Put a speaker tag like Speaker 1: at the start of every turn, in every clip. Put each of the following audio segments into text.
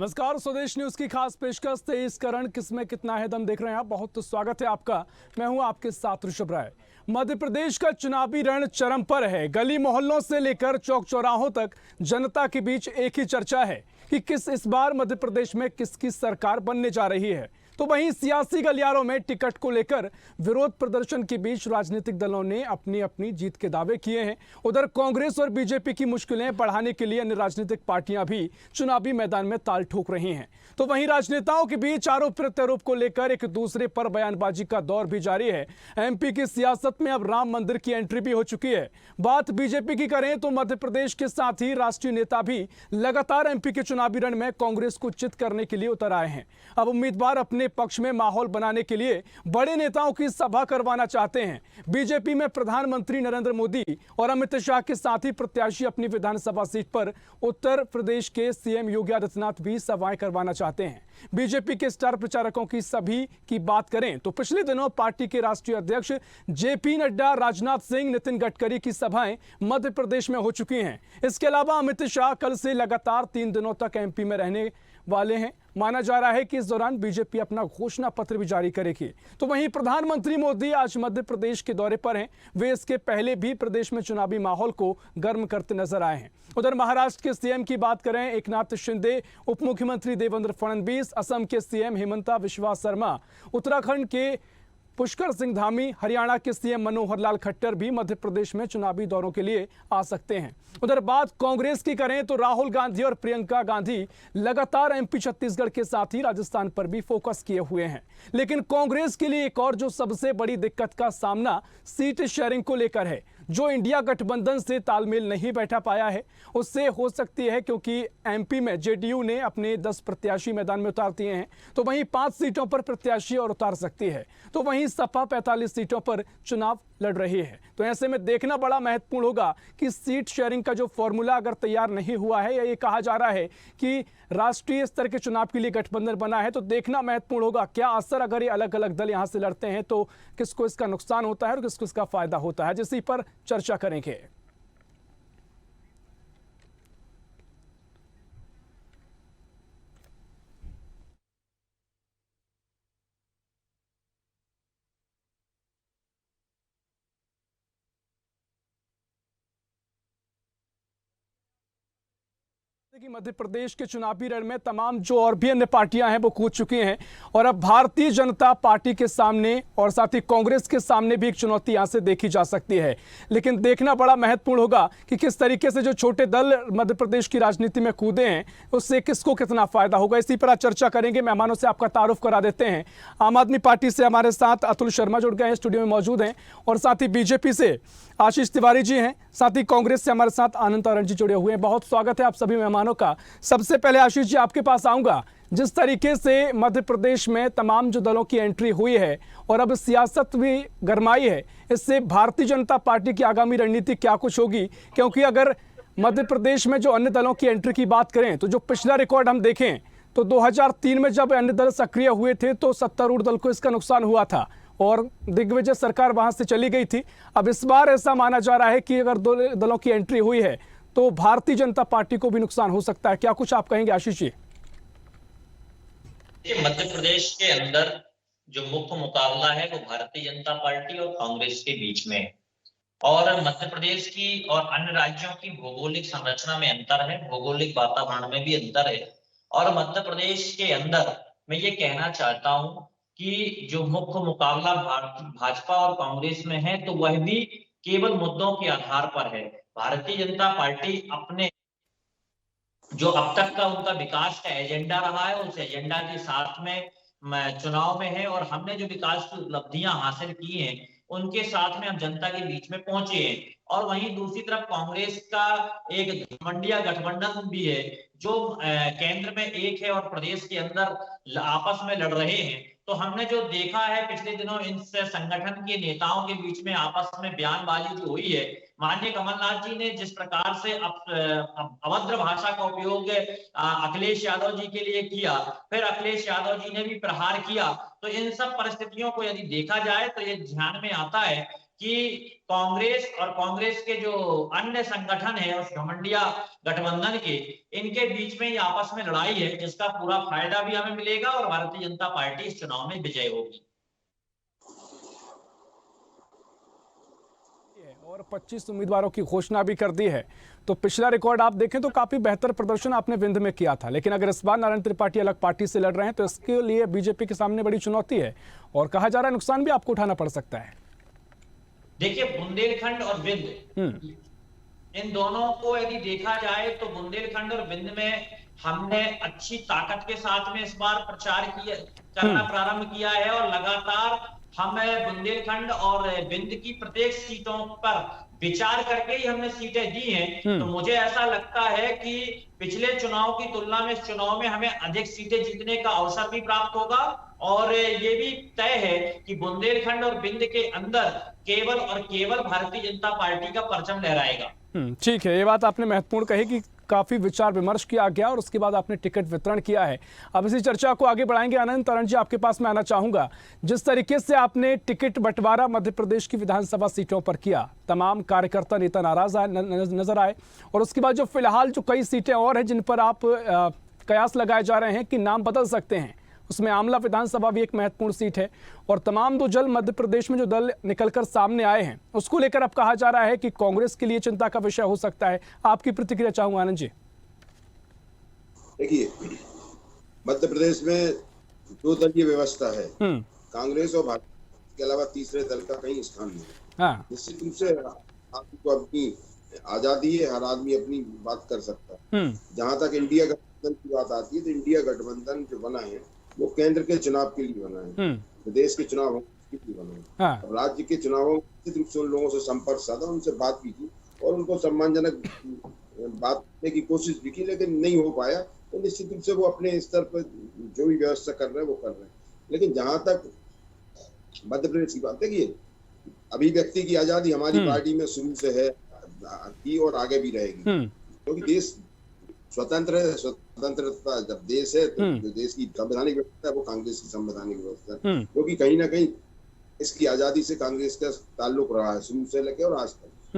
Speaker 1: नमस्कार, स्वदेश न्यूज की खास पेशकश 23 करण किसमें कितना है दम देख रहे हैं आप। बहुत स्वागत है आपका। मैं हूं आपके साथ ऋषभ राय। मध्य प्रदेश का चुनावी रण चरम पर है। गली मोहल्लों से लेकर चौक चौराहों तक जनता के बीच एक ही चर्चा है कि इस बार मध्य प्रदेश में किसकी सरकार बनने जा रही है। तो वहीं सियासी गलियारों में टिकट को लेकर विरोध प्रदर्शन के बीच राजनीतिक दलों ने अपनी अपनी जीत के दावे किए हैं। उधर कांग्रेस और बीजेपी की मुश्किलें बढ़ाने के लिए अन्य राजनीतिक पार्टियां भी चुनावी मैदान में ताल ठोक रही हैं। तो वहीं राजनेताओं के बीच आरोप प्रत्यारोप को लेकर एक दूसरे पर बयानबाजी का दौर भी जारी है। एमपी की सियासत में अब राम मंदिर की एंट्री भी हो चुकी है। बात बीजेपी की करें तो मध्य प्रदेश के साथ ही राष्ट्रीय नेता भी लगातार एमपी के चुनावी रण में कांग्रेस को चित करने के लिए उतर आए हैं। अब उम्मीदवार अपने पक्ष में माहौल बनाने के लिए बड़े नेताओं की सभा करवाना चाहते हैं। बीजेपी में प्रधानमंत्री नरेंद्र मोदी और अमित शाह के साथ ही प्रत्याशी अपनी विधानसभा सीट पर उत्तर प्रदेश के सीएम योगी आदित्यनाथ भी सभाएं करवाना चाहते हैं। बीजेपी के स्टार प्रचारकों की सभी की बात करें तो पिछले दिनों पार्टी के राष्ट्रीय अध्यक्ष जेपी नड्डा, राजनाथ सिंह, नितिन गडकरी की सभाएं मध्य प्रदेश में हो चुकी हैं। इसके अलावा अमित शाह कल से लगातार 3 दिनों तक एमपी में रहने वाले हैं। माना जा रहा है कि इस दौरान बीजेपी अपना घोषणा पत्र भी जारी करेगी। तो वहीं प्रधानमंत्री मोदी आज मध्य प्रदेश के दौरे पर हैं। वे इसके पहले भी प्रदेश में चुनावी माहौल को गर्म करते नजर आए हैं। उधर महाराष्ट्र के सीएम की बात करें, एकनाथ शिंदे, उप मुख्यमंत्री देवेंद्र फडणवीस, असम के सीएम हेमंता बिस्वा शर्मा, उत्तराखंड के पुष्कर सिंह धामी, हरियाणा के सीएम मनोहर लाल खट्टर भी मध्य प्रदेश में चुनावी दौरों के लिए आ सकते हैं। उधर बात कांग्रेस की करें तो राहुल गांधी और प्रियंका गांधी लगातार एमपी छत्तीसगढ़ के साथ ही राजस्थान पर भी फोकस किए हुए हैं। लेकिन कांग्रेस के लिए एक और जो सबसे बड़ी दिक्कत का सामना सीट शेयरिंग को लेकर है, जो इंडिया गठबंधन से तालमेल नहीं बैठा पाया है। उससे हो सकती है क्योंकि एमपी में जेडीयू ने अपने 10 प्रत्याशी मैदान में उतार दिए हैं, तो वहीं 5 सीटों पर प्रत्याशी और उतार सकती है। तो वहीं सपा 45 सीटों पर चुनाव लड़ रही है। तो ऐसे में देखना बड़ा महत्वपूर्ण होगा कि सीट शेयरिंग का जो फॉर्मूला अगर तैयार नहीं हुआ है, या ये कहा जा रहा है कि राष्ट्रीय स्तर के चुनाव के लिए गठबंधन बना है, तो देखना महत्वपूर्ण होगा क्या असर अगर ये अलग अलग दल यहां से लड़ते हैं तो किसको इसका नुकसान होता है और किसको इसका फायदा होता है, जिस पर चर्चा करेंगे। कि मध्य प्रदेश के चुनावी रण में तमाम जो और भी अन्य पार्टियां हैं वो कूद चुकी हैं और अब भारतीय जनता पार्टी के सामने और साथ ही कांग्रेस के सामने भी एक चुनौती यहां से देखी जा सकती है। लेकिन देखना बड़ा महत्वपूर्ण होगा कि किस तरीके से जो छोटे दल मध्य प्रदेश की राजनीति में कूदे हैं उससे किसको कितना फायदा होगा, इसी पर आज चर्चा करेंगे। मेहमानों से आपका तारुफ करा देते हैं। आम आदमी पार्टी से हमारे साथ अतुल शर्मा जुड़ गए हैं, स्टूडियो में मौजूद हैं, और साथ ही बीजेपी से आशीष तिवारी जी हैं, साथ ही कांग्रेस से हमारे साथ आनंद तारण जी जुड़े हुए हैं। बहुत स्वागत है आप सभी मेहमानों का। सबसे पहले आशीष जी आपके पास आऊंगा। जिस तरीके से मध्य प्रदेश में तमाम जो दलों की एंट्री हुई है और अब सियासत भी गरमाई है, इससे भारतीय जनता पार्टी की आगामी रणनीति क्या कुछ होगी? क्योंकि अगर मध्य प्रदेश में जो अन्य दलों की एंट्री की बात करें तो जो पिछला रिकॉर्ड हम देखें तो 2003 में जब अन्य दल सक्रिय हुए थे तो सत्तारूढ़ दल को इसका नुकसान हुआ था और दिग्विजय सरकार वहां से चली गई थी। अब इस बार ऐसा माना जा रहा है कि अगर 2 दलों की एंट्री हुई है तो भारतीय जनता पार्टी को भी नुकसान हो सकता है। क्या कुछ आप कहेंगे आशीष जी?
Speaker 2: मध्य प्रदेश के अंदर जो मुख्य मुकाबला है वो भारतीय जनता पार्टी और कांग्रेस के बीच में, और मध्य प्रदेश की और अन्य राज्यों की भौगोलिक संरचना में अंतर है, भौगोलिक वातावरण में भी अंतर है। और मध्य प्रदेश के अंदर मैं ये कहना चाहता हूं कि जो मुख्य मुकाबला भाजपा और कांग्रेस में है तो वह भी केवल मुद्दों के आधार पर है। भारतीय जनता पार्टी अपने जो अब तक का उनका विकास का एजेंडा रहा है उस एजेंडा के साथ में चुनाव में है, और हमने जो विकास की उपलब्धियां हासिल की हैं उनके साथ में हम जनता के बीच में पहुंचे हैं। और वहीं दूसरी तरफ कांग्रेस का एक घमंडिया गठबंधन भी है जो केंद्र में एक है और प्रदेश के अंदर आपस में लड़ रहे हैं। तो हमने जो देखा है पिछले दिनों इन संगठन के नेताओं के बीच में आपस में बयानबाजी जो हुई है, माननीय कमलनाथ जी ने जिस प्रकार से अभद्र भाषा का उपयोग अखिलेश यादव जी के लिए किया, फिर अखिलेश यादव जी ने भी प्रहार किया, तो इन सब परिस्थितियों को यदि देखा जाए तो ये ध्यान में आता है कि कांग्रेस और कांग्रेस के जो अन्य संगठन है उस घमंडिया गठबंधन के, इनके बीच में ये आपस में लड़ाई है, जिसका पूरा फायदा भी हमें मिलेगा और भारतीय जनता पार्टी इस चुनाव में विजय होगी।
Speaker 1: और 25 उम्मीदवारों की घोषणा भी कर दी है। तो पिछला रिकॉर्ड आप देखें तो काफी बेहतर प्रदर्शन आपने विंध्य में किया था, लेकिन अगर इस बार नारायण त्रिपाठी अलग पार्टी से लड़ रहे हैं तो इसके लिए बीजेपी के सामने बड़ी चुनौती है और कहा जा रहा है नुकसान भी आपको उठाना पड़ सकता है।
Speaker 2: देखिए, बुंदेलखंड और विंध्य, इन दोनों को यदि देखा जाए तो बुंदेलखंड और विंध्य में हमने अच्छी ताकत के साथ में इस बार प्रचार करना प्रारंभ किया है और लगातार हम बुंदेलखंड और विंध्य की प्रत्येक सीटों पर विचार करके ही हमने सीटें दी हैं। तो मुझे ऐसा लगता है कि पिछले चुनाव की तुलना में इस चुनाव में हमें अधिक सीटें जीतने का अवसर भी प्राप्त होगा और ये भी तय है कि बुंदेलखंड और विंध्य के अंदर केवल और केवल भारतीय जनता पार्टी का परचम लहराएगा।
Speaker 1: ठीक है, ये बात आपने महत्वपूर्ण कही कि काफी विचार विमर्श किया गया और उसके बाद आपने टिकट वितरण किया है। अब इसी चर्चा को आगे बढ़ाएंगे। आनंद तरण जी, आपके पास मैं आना चाहूंगा। जिस तरीके से आपने टिकट बंटवारा मध्य प्रदेश की विधानसभा सीटों पर किया, तमाम कार्यकर्ता नेता नाराज नजर आए और उसके बाद जो फिलहाल जो कई सीटें और हैं जिन पर आप कयास लगाए जा रहे हैं कि नाम बदल सकते हैं, उसमें आमला विधानसभा भी एक महत्वपूर्ण सीट है और तमाम दो जल मध्य प्रदेश में जो दल निकलकर सामने आए हैं उसको लेकर अब कहा जा रहा है कि कांग्रेस के लिए चिंता का विषय हो सकता है। आपकी प्रतिक्रिया चाहूंगा आनंद जी।
Speaker 3: देखिए, मध्य प्रदेश में दो दलीय व्यवस्था है, कांग्रेस और भाजपा के अलावा तीसरे दल का कहीं स्थान नहीं है। निश्चित रूप से आदमी को अपनी आजादी है, हर आदमी अपनी बात कर सकता है। जहां तक इंडिया गठबंधन की बात आती है तो इंडिया गठबंधन जो बना है वो केंद्र के चुनाव के लिए बना है, प्रदेश के चुनाव के लिए बना है। राज्य के चुनावों निश्चित रूप से उन लोगों से संपर्क साधा, उनसे बात की थी और उनको सम्मानजनक बात करने की कोशिश भी की, लेकिन नहीं हो पाया। तो निश्चित रूप से वो अपने स्तर पर जो भी व्यवस्था कर रहे हैं वो कर रहे हैं। लेकिन जहां तक मध्य प्रदेश की बात, देखिए अभिव्यक्ति की आजादी हमारी पार्टी में शुरू से है की और आगे भी रहेगी, क्योंकि देश स्वतंत्र है। स्वतंत्रता जब देश है तो जो देश की संवैधानिक व्यवस्था है वो कांग्रेस की संवैधानिक व्यवस्था है, क्योंकि कहीं ना कहीं इसकी आजादी से कांग्रेस का ताल्लुक रहा है शुरू से लेकर और आज तक।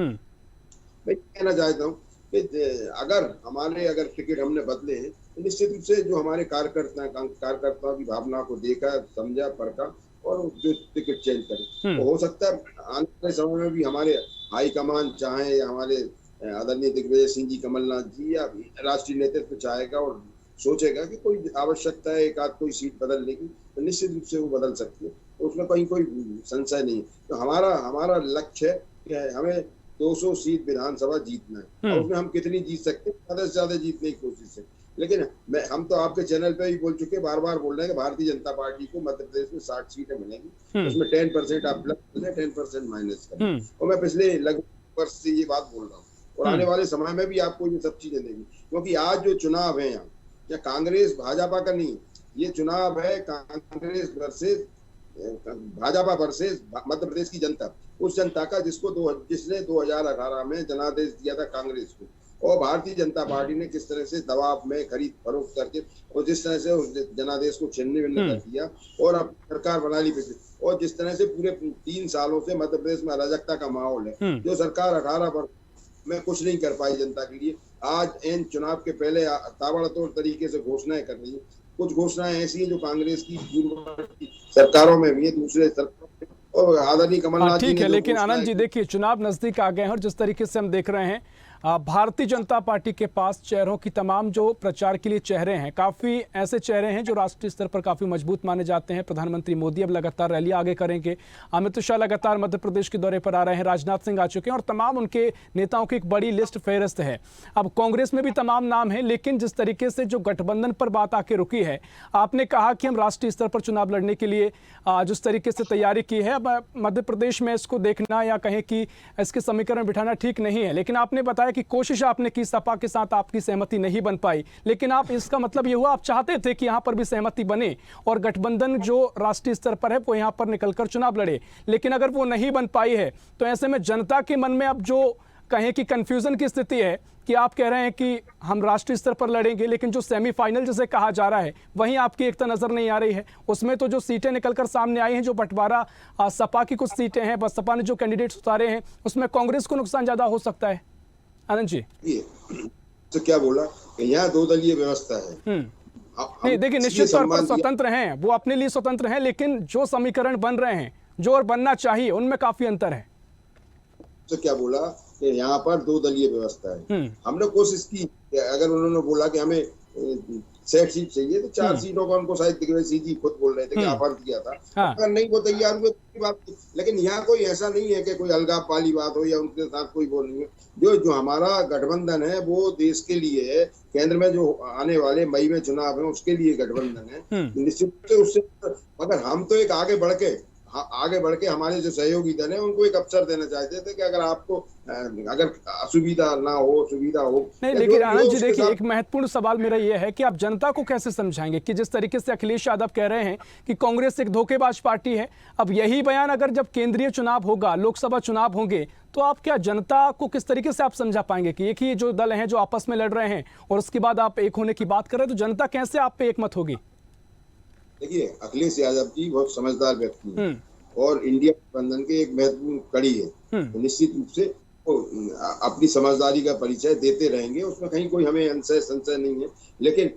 Speaker 3: मैं कहना चाहता हूँ कि अगर टिकट हमने बदले हैं तो निश्चित रूप से जो हमारे कार्यकर्ताओं की भावना को देखा, समझा, परखा और जो टिकट चेंज करे। तो हो सकता है आने वाले समय में भी हमारे हाईकमान चाहे या हमारे आदरणीय दिग्विजय सिंह जी, कमलनाथ जी या राष्ट्रीय नेतृत्व चाहेगा और सोचेगा कि कोई आवश्यकता है एक आध कोई सीट बदलने की, तो निश्चित रूप से वो बदल सकती है। तो उसमें कहीं कोई संशय नहीं है। तो हमारा लक्ष्य है कि हमें 200 सीट विधानसभा जीतना है और उसमें हम कितनी जीत सकते हैं, ज्यादा से ज्यादा जीतने की कोशिश है। लेकिन हम तो आपके चैनल पे भी बोल चुके, बार बार बोल रहे हैं कि भारतीय जनता पार्टी को मध्य प्रदेश में 60 सीटें मिलेंगी, उसमें 10% आप प्लस करें, 10% माइनस करें। और मैं पिछले लगभग वर्ष से ये बात बोल रहा हूँ और आने वाले समय में भी आपको ये सब चीजें देंगी, क्योंकि आज जो चुनाव है यहाँ या कांग्रेस भाजपा का नहीं, ये चुनाव है कांग्रेस वर्सेस भाजपा वर्सेस मध्य प्रदेश की जनता, उस जनता का जिसने 2018 में जनादेश दिया था कांग्रेस को, और भारतीय जनता पार्टी ने किस तरह से दबाव में खरीद फरोख्त करके और जिस तरह से उस जनादेश को छिन्न भिन्न कर दिया और अब सरकार बना ली, और जिस तरह से पूरे 3 सालों से मध्य प्रदेश में अराजकता का माहौल है, जो सरकार 18 वर्ष में कुछ नहीं कर पाई जनता के लिए, आज इन चुनाव के पहले ताबड़तोड़ तरीके से घोषणाएं कर रही है। कुछ घोषणाएं ऐसी हैं जो कांग्रेस की पूर्व सरकारों में भी है, दूसरे सरकारों और आदरणीय कमलनाथ जी।
Speaker 1: ठीक है, लेकिन आनंद जी देखिए, चुनाव नजदीक आ गए हैं और जिस तरीके से हम देख रहे हैं भारतीय जनता पार्टी के पास चेहरों की तमाम जो प्रचार के लिए चेहरे हैं, काफी ऐसे चेहरे हैं जो राष्ट्रीय स्तर पर काफी मजबूत माने जाते हैं। प्रधानमंत्री मोदी अब लगातार रैली आगे करेंगे, अमित शाह लगातार मध्य प्रदेश के दौरे पर आ रहे हैं, राजनाथ सिंह आ चुके हैं और तमाम उनके नेताओं की एक बड़ी लिस्ट फेहरिस्त है। अब कांग्रेस में भी तमाम नाम है, लेकिन जिस तरीके से जो गठबंधन पर बात आके रुकी है, आपने कहा कि हम राष्ट्रीय स्तर पर चुनाव लड़ने के लिए जिस तरीके से तैयारी की है, अब मध्य प्रदेश में इसको देखना या कहें कि इसके समीकरण बिठाना ठीक नहीं है। लेकिन आपने बताया कि कोशिश आपने की, सपा के साथ आपकी सहमति नहीं बन पाई, लेकिन आप इसका मतलब ये हुआ आप चाहते थे कि यहां पर भी सहमति बने और गठबंधन जो राष्ट्रीय स्तर पर है वो यहां पर निकलकर चुनाव लड़े, लेकिन अगर वो नहीं बन पाई है तो ऐसे में जनता के मन में अब जो कहें कि कंफ्यूजन की स्थिति है कि आप कह रहे हैं कि हम राष्ट्रीय स्तर पर लड़ेंगे, लेकिन जो सेमीफाइनल जिसे कहा जा रहा है वहीं आपकी एकता नजर नहीं आ रही है। उसमें तो जो सीटें निकलकर सामने आई हैं, जो बंटवारा सपा की कुछ सीटें हैं, बस सपा ने जो कैंडिडेट्स उतारे हैं उसमें कांग्रेस को नुकसान ज्यादा हो सकता है। आनंद जी
Speaker 3: तो क्या बोला कि यहाँ 2 दलीय व्यवस्था है।
Speaker 1: नहीं देखिए, निश्चित तौर पर स्वतंत्र हैं, वो अपने लिए स्वतंत्र हैं, लेकिन जो समीकरण बन रहे हैं, जो और बनना चाहिए, उनमें काफी अंतर है।
Speaker 3: तो क्या बोला कि यहाँ पर 2 दलीय व्यवस्था है। हमने कोशिश की कि अगर उन्होंने बोला कि हमें 6 सीट चाहिए तो 4 सीटों का उनको शायद दिग्विजय जी खुद बोल रहे थे कि ऑफर किया था। अगर नहीं वो तैयार हुए तो बात थी, लेकिन यहाँ कोई ऐसा नहीं है कि कोई अलगाव वाली बात हो या उनके साथ कोई वो नहीं है। जो हमारा गठबंधन है वो देश के लिए है, केंद्र में जो आने वाले मई में चुनाव है उसके लिए गठबंधन है। निश्चित रूप से उससे मगर हम तो एक आगे बढ़ के हमारे जो सहयोगी दल है उनको एक अवसर देना चाहते थे कि अगर आपको अगर असुविधा ना हो, सुविधा हो।
Speaker 1: नहीं, लेकिन आनंद जी देखिए, एक महत्वपूर्ण सवाल मेरा ये है कि आप जनता को कैसे समझाएंगे कि जिस तरीके से अखिलेश यादव कह रहे हैं कि कांग्रेस एक धोखेबाज पार्टी है, अब यही बयान अगर जब केंद्रीय चुनाव होगा, लोकसभा चुनाव होंगे, तो आप क्या जनता को किस तरीके से आप समझा पाएंगे कि एक ही जो दल हैं जो आपस में लड़ रहे हैं और उसके बाद आप एक होने की बात कर रहे हैं, तो जनता कैसे आप पे एकमत होगी?
Speaker 3: देखिए, अखिलेश यादव जी बहुत समझदार व्यक्ति हैं और इंडिया गठबंधन के एक महत्वपूर्ण कड़ी है। तो निश्चित रूप से वो अपनी समझदारी का परिचय देते रहेंगे, उसमें कहीं कोई हमें संशय नहीं है। लेकिन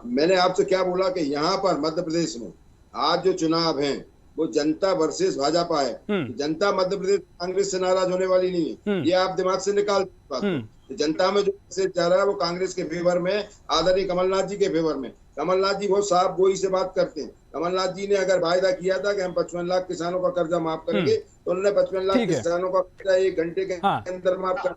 Speaker 3: मैंने आपसे क्या बोला कि यहाँ पर मध्य प्रदेश में आज जो चुनाव हैं वो जनता वर्सेस भाजपा है। जनता मध्य प्रदेश कांग्रेस से नाराज होने वाली नहीं है, ये आप दिमाग से निकाल बात। जनता में जो मैसेज जा रहा है वो कांग्रेस के फेवर में, आदरणीय कमलनाथ जी के फेवर में। कमलनाथ जी बहुत साफ गोई से बात करते हैं। कमलनाथ जी ने अगर वायदा किया था कि हम 55 लाख किसानों का कर्जा माफ करेंगे, तो उन्होंने 55 लाख किसानों का कर्जा 1 घंटे के अंदर माफ कर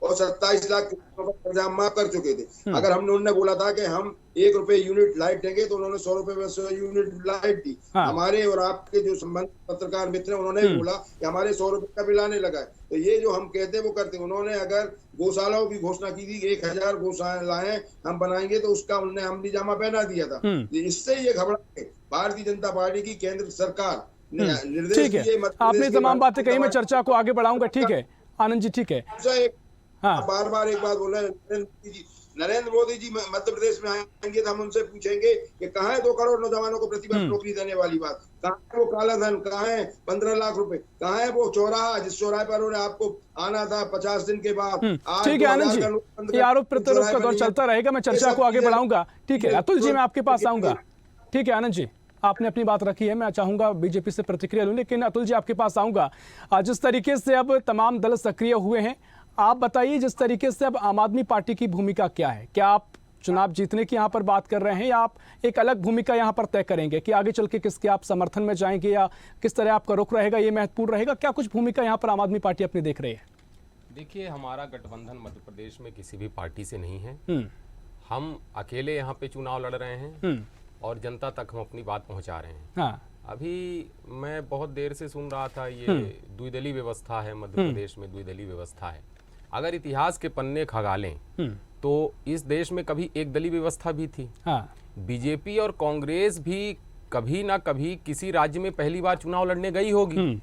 Speaker 3: और 27 लाख किसानों का कर्जा माफ कर चुके थे। अगर उन्होंने बोला था कि हम 1 रुपए यूनिट लाइट देंगे तो उन्होंने 100 रुपए यूनिट लाइट दी। हमारे और आपके जो संबंध पत्रकार मित्र हैं उन्होंने बोला कि हमारे 100 रुपए का बिल आने लगा है। तो ये जो हम कहते हैं वो करते हैं। उन्होंने अगर गौशालाओं की घोषणा की थी 1000 गौशालाएं हम बनाएंगे, तो उसका उन्होंने अमली जामा पहना दिया था। इससे ये घबरा के भारतीय जनता पार्टी की केंद्र सरकार ने निर्देश दिए।
Speaker 1: आपने तमाम बातें कही, मैं चर्चा को आगे बढ़ाऊंगा। ठीक है आनंद जी, ठीक है।
Speaker 3: बार बार एक बात बोल रहे हैं, नरेंद्र मोदी जी मध्य प्रदेश में आएंगे तो हम उनसे पूछेंगे कि कहाँ है 2 करोड़ नौजवानों को प्रतिवर्ष नौकरी देने वाली बात, कहाँ है वो काला धन, कहाँ है 15 लाख रुपए, कहाँ है वो चौराहा जिस चौराहे पर उन्हें आपको आना था 50 दिन के बाद।
Speaker 1: ठीक है आनंद जी, ये आरोप प्रत्यारोप का दौर चलता रहेगा, मैं चर्चा को आगे बढ़ाऊंगा। ठीक है अतुल जी, मैं आपके पास आऊंगा। ठीक है आनंद जी, आपने अपनी बात रखी है, मैं चाहूंगा बीजेपी से प्रतिक्रिया लूं, लेकिन अतुल जी आपके पास आऊंगा। जिस तरीके से अब तमाम दल सक्रिय हुए हैं, आप बताइए जिस तरीके से अब आम आदमी पार्टी की भूमिका क्या है? क्या आप चुनाव जीतने की यहाँ पर बात कर रहे हैं या आप एक अलग भूमिका यहाँ पर तय करेंगे कि आगे चल के किसके आप समर्थन में जाएंगे या किस तरह आपका रुख रहेगा, ये महत्वपूर्ण रहेगा? क्या कुछ भूमिका यहाँ पर आम आदमी पार्टी अपनी देख रही है?
Speaker 4: देखिए, हमारा गठबंधन मध्य प्रदेश में किसी भी पार्टी से नहीं है। हम अकेले यहाँ पे चुनाव लड़ रहे हैं और जनता तक हम अपनी बात पहुँचा रहे हैं। अभी मैं बहुत देर से सुन रहा था ये द्विदलीय व्यवस्था है मध्य प्रदेश में, द्विदलीय व्यवस्था है। अगर इतिहास के पन्ने खगालें तो इस देश में कभी एक दलीय व्यवस्था भी थी। बीजेपी और कांग्रेस भी कभी ना कभी किसी राज्य में पहली बार चुनाव लड़ने गई होगी।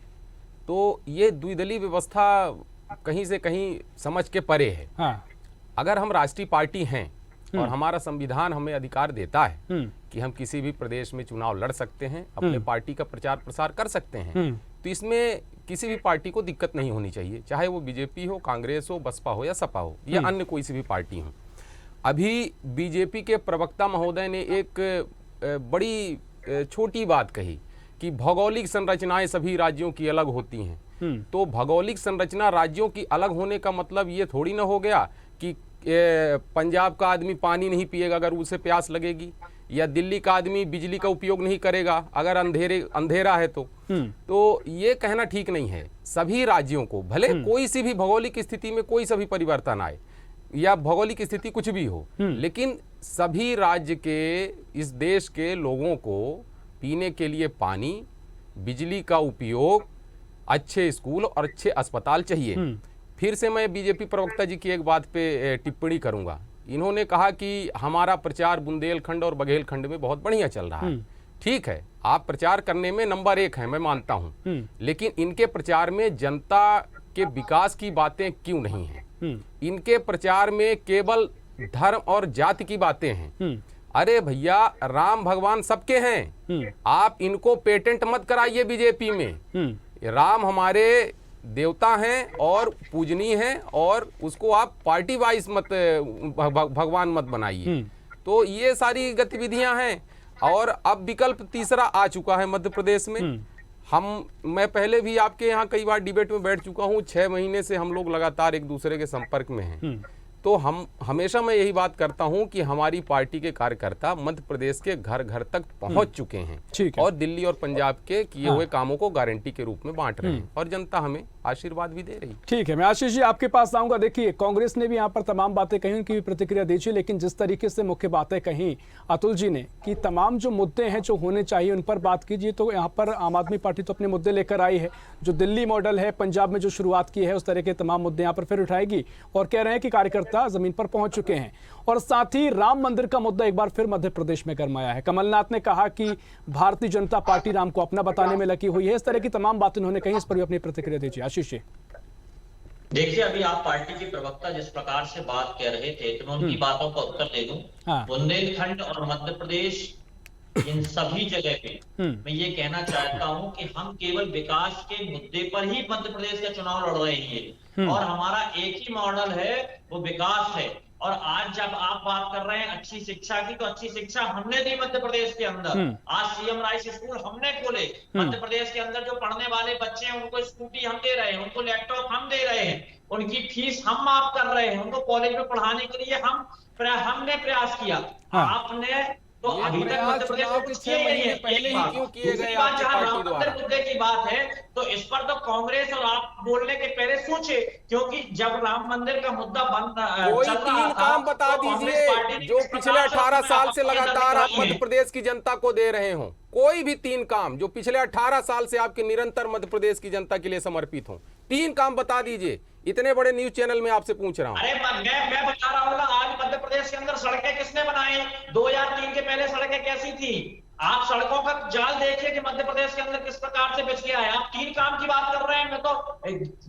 Speaker 4: तो ये द्विदलीय व्यवस्था कहीं से कहीं समझ के परे है। अगर हम राष्ट्रीय पार्टी हैं और हमारा संविधान हमें अधिकार देता है कि हम किसी भी प्रदेश में चुनाव लड़ सकते हैं, अपने पार्टी का प्रचार प्रसार कर सकते हैं, तो इसमें किसी भी पार्टी को दिक्कत नहीं होनी चाहिए, चाहे वो बीजेपी हो, कांग्रेस हो, बसपा हो या सपा हो या अन्य कोई सी भी पार्टी हो। अभी बीजेपी के प्रवक्ता महोदय ने एक बड़ी छोटी बात कही कि भौगोलिक संरचनाएं सभी राज्यों की अलग होती हैं। तो भौगोलिक संरचना राज्यों की अलग होने का मतलब ये थोड़ी ना हो गया कि पंजाब का आदमी पानी नहीं पिएगा अगर उसे प्यास लगेगी, या दिल्ली का आदमी बिजली का उपयोग नहीं करेगा अगर अंधेरा है तो ये कहना ठीक नहीं है। सभी राज्यों को भले कोई सी भी भौगोलिक स्थिति में कोई सा भी परिवर्तन आए या भौगोलिक स्थिति कुछ भी हो, लेकिन सभी राज्य के, इस देश के लोगों को पीने के लिए पानी, बिजली का उपयोग, अच्छे स्कूल और अच्छे अस्पताल चाहिए। फिर से मैं बीजेपी प्रवक्ता जी की एक बात पे टिप्पणी करूंगा। इन्होंने कहा कि हमारा प्रचार बुंदेलखंड और बघेलखंड में बहुत बढ़िया चल रहा है। ठीक है, आप प्रचार करने में नंबर 1 हैं, मैं मानता हूं, लेकिन इनके प्रचार में जनता कि विकास की बातें क्यों नहीं हैं। इनके प्रचार में केवल धर्म और जाति की बातें हैं। अरे भैया, राम भगवान सबके हैं, आप इनको पेटेंट मत कराइए बीजेपी में। राम हमारे देवता हैं और पूजनीय हैं, और उसको आप पार्टी वाइज मत भगवान मत बनाइए। तो ये सारी गतिविधियां हैं। और अब विकल्प तीसरा आ चुका है मध्य प्रदेश में। मैं पहले भी आपके यहाँ कई बार डिबेट में बैठ चुका हूँ। 6 महीने से हम लोग लगातार एक दूसरे के संपर्क में हैं। तो हम हमेशा मैं यही बात करता हूं कि हमारी पार्टी के कार्यकर्ता मध्य प्रदेश के घर घर तक पहुंच चुके हैं और दिल्ली और पंजाब के किए हुए कामों को गारंटी के रूप में बांट रहे हैं, और जनता हमें आशीर्वाद भी दे रही।
Speaker 1: ठीक है, मैं आशीष जी आपके पास आऊंगा। देखिए, कांग्रेस ने भी यहाँ पर तमाम बातें कही, उनकी भी प्रतिक्रिया दीजिए, लेकिन जिस तरीके से मुख्य बातें कही अतुल जी ने कि तमाम जो मुद्दे हैं जो होने चाहिए उन पर बात कीजिए, तो यहाँ पर आम आदमी पार्टी तो अपने मुद्दे लेकर आई है। जो दिल्ली मॉडल है, पंजाब में जो शुरुआत की है, उस तरह के तमाम मुद्दे यहाँ पर फिर उठाएगी, और कह रहे हैं कि कार्यकर्ता जमीन पर पहुंच चुके हैं। और साथ ही राम मंदिर का मुद्दा एक बार फिर मध्य प्रदेश में गरमाया है। कमलनाथ ने कहा कि भारतीय जनता पार्टी राम को अपना बताने में लगी हुई है। इस तरह की तमाम बातें उन्होंने कही, इस पर भी अपनी प्रतिक्रिया दीजिए आशीष जी।
Speaker 2: देखिए, अभी आप पार्टी के प्रवक्ता जिस प्रकार से बात कह रहे थे, तो मैं उनकी बातों का उत्तर दे दूं। बुंदेलखंड और मध्य प्रदेश, इन सभी जगह पे मैं ये कहना चाहता हूं कि हम केवल विकास के मुद्दे पर ही मध्य प्रदेश का चुनाव लड़ रहे हैं, और हमारा एक ही मॉडल है, वो विकास है। और आज जब आप बात कर रहे हैं अच्छी शिक्षा की, तो अच्छी शिक्षा हमने दी मध्य प्रदेश के अंदर। आज सीएम राइस स्कूल हमने खोले मध्य प्रदेश के अंदर। जो पढ़ने वाले बच्चे हैं उनको स्कूटी हम दे रहे हैं, उनको लैपटॉप हम दे रहे हैं, उनकी फीस हम माफ कर रहे हैं, उनको कॉलेज में पढ़ाने के लिए हमने प्रयास किया। आपने तो अभी तक मध्य प्रदेश में कुछ किया नहीं है।
Speaker 4: पहले ही क्यों किए गए?
Speaker 2: जहां राम मंदिर मुद्दे की बात है, तो इस पर तो कांग्रेस और आप बोलने के पहले सोचे, क्योंकि जब राम मंदिर का मुद्दा
Speaker 4: कोई 3 काम बता दीजिए जो पिछले 18 साल से लगातार आप मध्य प्रदेश की जनता को दे रहे हो। कोई भी 3 काम जो पिछले 18 साल से आपके निरंतर मध्य प्रदेश की जनता के लिए समर्पित हो, 3 काम बता दीजिए। इतने बड़े न्यूज चैनल में आपसे पूछ रहा हूँ।
Speaker 2: अरे मैं बता रहा हूँ ना, आज मध्य प्रदेश के अंदर सड़कें किसने बनाई? 2003 के पहले सड़कें कैसी थी? आप सड़कों का जाल देखिए कि मध्य प्रदेश के अंदर किस प्रकार से बिछ गया है। आप 3 काम की बात कर रहे हैं, मैं तो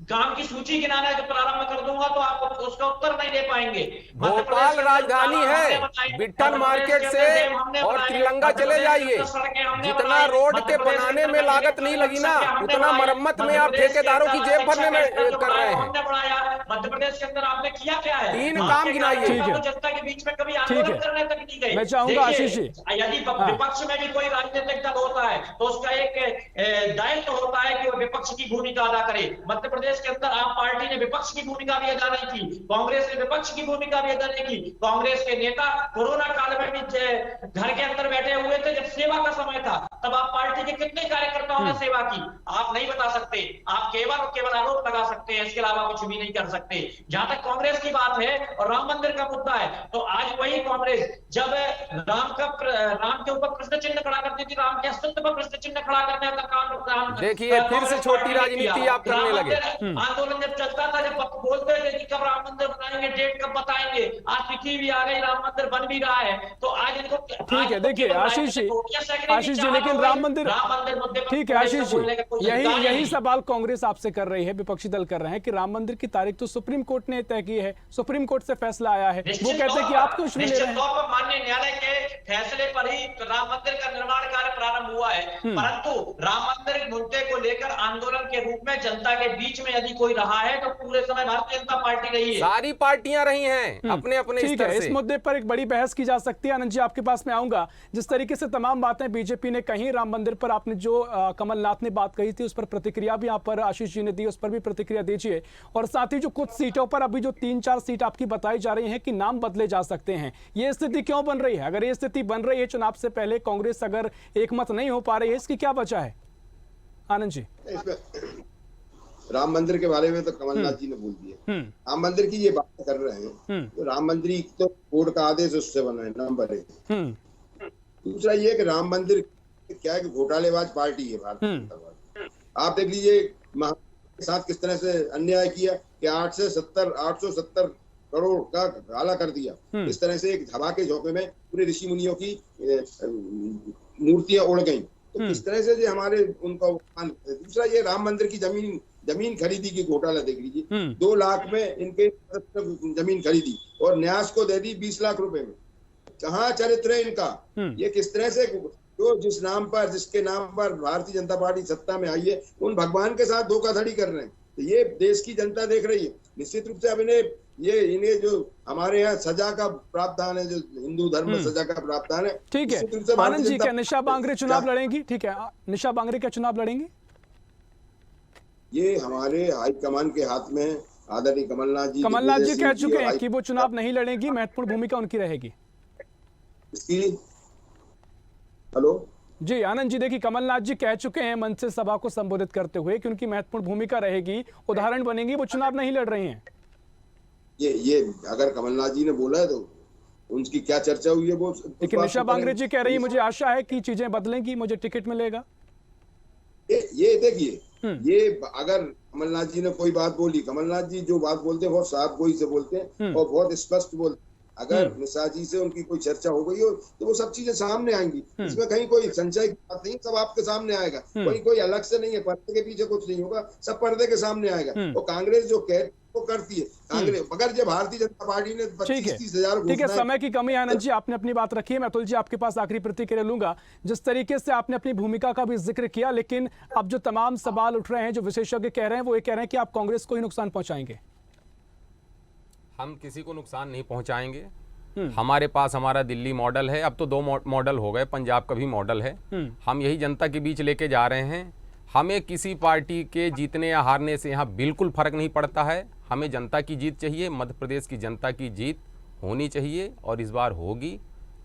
Speaker 2: काम की सूची गिनाना जो प्रारंभ कर दूंगा तो आप उसका उत्तर नहीं दे पाएंगे।
Speaker 4: भोपाल राजधानी है, बिट्टन मार्केट से और तिलंगा चले जाइए। जितना रोड के बनाने में लागत नहीं लगी ना, उतना मरम्मत में आप ठेकेदारों की जेब भरने में कर रहे हैं।
Speaker 2: मध्य प्रदेश के अंदर आपने किया क्या है?
Speaker 4: 3 काम गिनाइए।
Speaker 2: जनता के बीच में कभी आंदोलन करने तक नहीं गए।
Speaker 1: मैं चाहूंगा आशीष जी,
Speaker 2: यदि विपक्ष में भी कोई राजनीतिक दल होता है तो उसका एक दायित्व होता है कि वो विपक्ष की भूमिका अदा करे। मध्य प्रदेश के अंदर आप पार्टी ने विपक्ष की भूमिका भी अदा नहीं की, कांग्रेस ने विपक्ष की भूमिका भी अदा नहीं की। कांग्रेस के नेता कोरोना काल में भी घर के अंदर बैठे हुए थे, जब सेवा का समय था, तब आप पार्टी के कितने कार्यकर्ताओं ने सेवा की? आप नहीं बता सकते। आप केवल आरोप लगा सकते हैं, इसके अलावा कुछ भी नहीं कर सकते। जहां तक कांग्रेस की बात है और राम मंदिर का मुद्दा है, तो आज वही कांग्रेस जब राम के ऊपर प्रश्न चिन्ह खड़ा करती थी, राम के अस्तित्व पर प्रश्न चिन्ह खड़ा करने का काम,
Speaker 4: देखिए फिर से छोटी राजनीति आप करने लगे।
Speaker 2: आंदोलन जब चलता था, जब बोलते थे कि कब राम मंदिर बनाएंगे, डेट कब बताएंगे, आज तिथि भी आ गई, राम मंदिर बन भी रहा है, तो आज इनको
Speaker 1: ठीक है। देखिए आशीष जी, लेकिन राम मंदिर मुद्दे पर ठीक है आशीष जी, यही सवाल कांग्रेस आपसे कर रही है, विपक्षी दल कर रहे हैं कि राम मंदिर की तारीख तो सुप्रीम कोर्ट ने तय की है, सुप्रीम कोर्ट से फैसला आया है, वो कहते हैं कि आप कुछ नहीं ले रहे हैं।
Speaker 2: माननीय न्यायालय के फैसले पर ही राम मंदिर का निर्माण कार्य प्रारंभ हुआ है, परंतु राम मंदिर मुद्दे को लेकर आंदोलन के रूप में जनता के बीच में यदि कोई रहा है तो पूरे समय भारतीय जनता पार्टी रही है।
Speaker 4: सारी पार्टियां रही हैं अपने अपने स्तर से।
Speaker 1: इस मुद्दे पर एक बड़ी बहस की जा सकती है। आनंद जी, आपके पास मैं आऊंगा। जिस तरीके से तमाम बातें बीजेपी ने कही, राम मंदिर पर आपने जो कमलनाथ ने बात कही थी उस पर प्रतिक्रिया भी यहाँ पर आशीष जी ने दी, उस पर भी प्रतिक्रिया दीजिए। और साथ ही जो कुछ सीटों पर अभी जो 3-4 सीट आपकी बताई जा रही है कि नाम बदले जा सकते हैं, ये स्थिति क्यों बन रही है? अगर ये स्थिति बन रही है चुनाव से पहले, कांग्रेस अगर एकमत नहीं हो पा रही है, इसकी क्या वजह है? आनंद जी,
Speaker 3: राम मंदिर के बारे में तो कमलनाथ जी ने बोल दिया। राम मंदिर की ये बात कर रहे हैं, तो राम मंदिर तो कोर्ट का आदेश उससे बना है, नंबर 1। दूसरा ये कि राम मंदिर क्या है कि घोटालेबाज पार्टी है भारतीय जनता पार्टी। आप देख लीजिए के साथ किस तरह से अन्याय किया कि 870 करोड़ का घाला कर दिया। इस तरह से एक धमाके झोंके में पूरे ऋषि मुनियों की मूर्तियां उड़ गई। तो किस तरह से जो हमारे उनका। दूसरा ये राम मंदिर की जमीन जमीन खरीदी की घोटाला देख लीजिए, 2 लाख में इनके जमीन खरीदी और न्यास को दे दी 20 लाख रुपए में। कहाँ चरित्र है इनका? ये किस तरह से जो जिसके नाम पर भारतीय जनता पार्टी सत्ता में आई है, उन भगवान के साथ धोखाधड़ी कर रहे हैं। तो ये देश की जनता देख रही है। निश्चित रूप से अब इन्हें जो हमारे यहाँ सजा का प्रावधान है, जो हिंदू धर्म में सजा का प्रावधान है,
Speaker 1: ठीक है। आनंद जी, क्या निशा बांगरे चुनाव लड़ेंगी? ठीक है, निशा बांगरे क्या चुनाव लड़ेंगी?
Speaker 3: ये हमारे हाईकमान के हाथ में। आदरणीय कमलनाथ जी
Speaker 1: कह चुके हैं कि वो चुनाव नहीं लड़ेंगी, महत्वपूर्ण भूमिका उनकी रहेगी।
Speaker 3: इसकी हेलो
Speaker 1: जी आनंद जी, देखिए कमलनाथ जी कह चुके हैं मंच से सभा को संबोधित करते हुए कि उनकी महत्वपूर्ण भूमिका रहेगी, उदाहरण बनेंगी, वो चुनाव नहीं लड़ रही हैं।
Speaker 3: ये अगर कमलनाथ जी ने बोला है तो उनकी क्या चर्चा हुई है वो।
Speaker 1: लेकिन निशा बांगरे जी कह रही है मुझे आशा है कि चीजें बदलेंगी, मुझे टिकट मिलेगा।
Speaker 3: ये देखिए, ये अगर कमलनाथ जी ने कोई बात बोली, कमलनाथ जी जो बात बोलते हैं बहुत साफ गोई से बोलते हैं और बहुत स्पष्ट बोलते हैं। अगर निशा जी से उनकी कोई चर्चा हो गई हो तो वो सब चीजें सामने आएंगी। इसमें कहीं कोई संचय की बात नहीं, सब आपके सामने आएगा। कोई अलग से नहीं है, पर्दे के पीछे कुछ नहीं होगा, सब पर्दे के सामने आएगा। और कांग्रेस जो कहती वो करती है। कांग्रेस मगर जब भारतीय जनता पार्टी ने 25-30 हजार,
Speaker 1: ठीक है, समय की कमी। आनंद जी आपने अपनी बात रखी है, मैं अतुल जी आपके पास आखिरी प्रतिक्रिया लूंगा। जिस तरीके से आपने अपनी भूमिका का भी जिक्र किया, लेकिन अब जो तमाम सवाल उठ रहे हैं, जो विशेषज्ञ कह रहे हैं, वो ये कह रहे हैं कि आप कांग्रेस को ही नुकसान पहुंचाएंगे।
Speaker 4: हम किसी को नुकसान नहीं पहुंचाएंगे। हमारे पास हमारा दिल्ली मॉडल है, अब तो 2 मॉडल हो गए, पंजाब का भी मॉडल है। हम यही जनता के बीच लेके जा रहे हैं। हमें किसी पार्टी के जीतने या हारने से यहाँ बिल्कुल फर्क नहीं पड़ता है। हमें जनता की जीत चाहिए, मध्य प्रदेश की जनता की जीत होनी चाहिए और इस बार होगी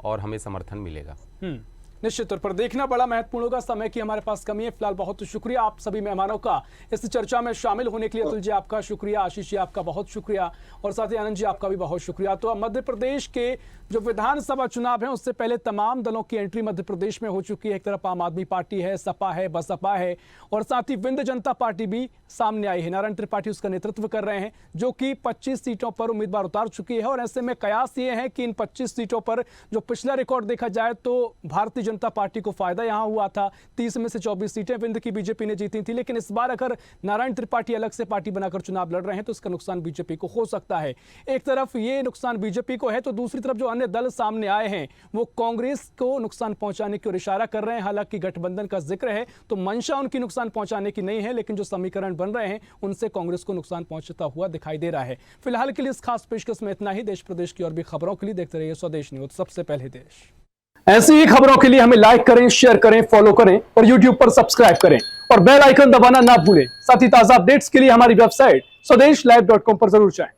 Speaker 4: और हमें समर्थन मिलेगा।
Speaker 1: निश्चित तौर पर देखना बड़ा महत्वपूर्ण होगा। समय की हमारे पास कमी है। फिलहाल बहुत शुक्रिया आप सभी मेहमानों का इस चर्चा में शामिल होने के लिए। अतुल जी आपका शुक्रिया, आशीष जी आपका बहुत शुक्रिया और साथ ही आनंद जी आपका भी बहुत शुक्रिया। तो अब मध्य प्रदेश के जो विधानसभा चुनाव है उससे पहले तमाम दलों की एंट्री मध्य प्रदेश में हो चुकी है। एक तरफ आम आदमी पार्टी है, सपा है, बसपा है और साथ ही विंध्य जनता पार्टी भी सामने आई है। नारायण त्रिपाठी उसका नेतृत्व कर रहे हैं, जो कि 25 सीटों पर उम्मीदवार उतार चुकी है। और ऐसे में कयास ये है कि इन 25 सीटों पर जो पिछला रिकॉर्ड देखा जाए तो भारतीय जनता पार्टी को फायदा यहां हुआ था। 30 में से 24 सीटें विंध्य की बीजेपी ने जीती थी। लेकिन इस बार अगर नारायण त्रिपाठी अलग से पार्टी बनाकर चुनाव लड़ रहे हैं तो इसका नुकसान बीजेपी को हो सकता है। एक तरफ ये नुकसान बीजेपी को है तो दूसरी तरफ जो अन्य दल सामने आए हैं वो कांग्रेस को नुकसान पहुंचाने की ओर इशारा कर रहे हैं। हालांकि गठबंधन का जिक्र है तो मंशा उनकी नुकसान पहुंचाने की नहीं है, लेकिन जो समीकरण बन रहे हैं उनसे कांग्रेस को नुकसान पहुंचता हुआ दिखाई दे रहा है। फिलहाल के लिए इस खास पेशकश में इतना ही। देश प्रदेश की और भी खबरों के लिए देखते रहिए स्वदेश न्यूज, सबसे पहले देश। ऐसी ही खबरों के लिए हमें लाइक करें, शेयर करें, फॉलो करें और YouTube पर सब्सक्राइब करें और बेल आइकन दबाना ना भूलें। साथ ही ताजा अपडेट्स के लिए हमारी वेबसाइट swadesh live.com पर जरूर जाएं।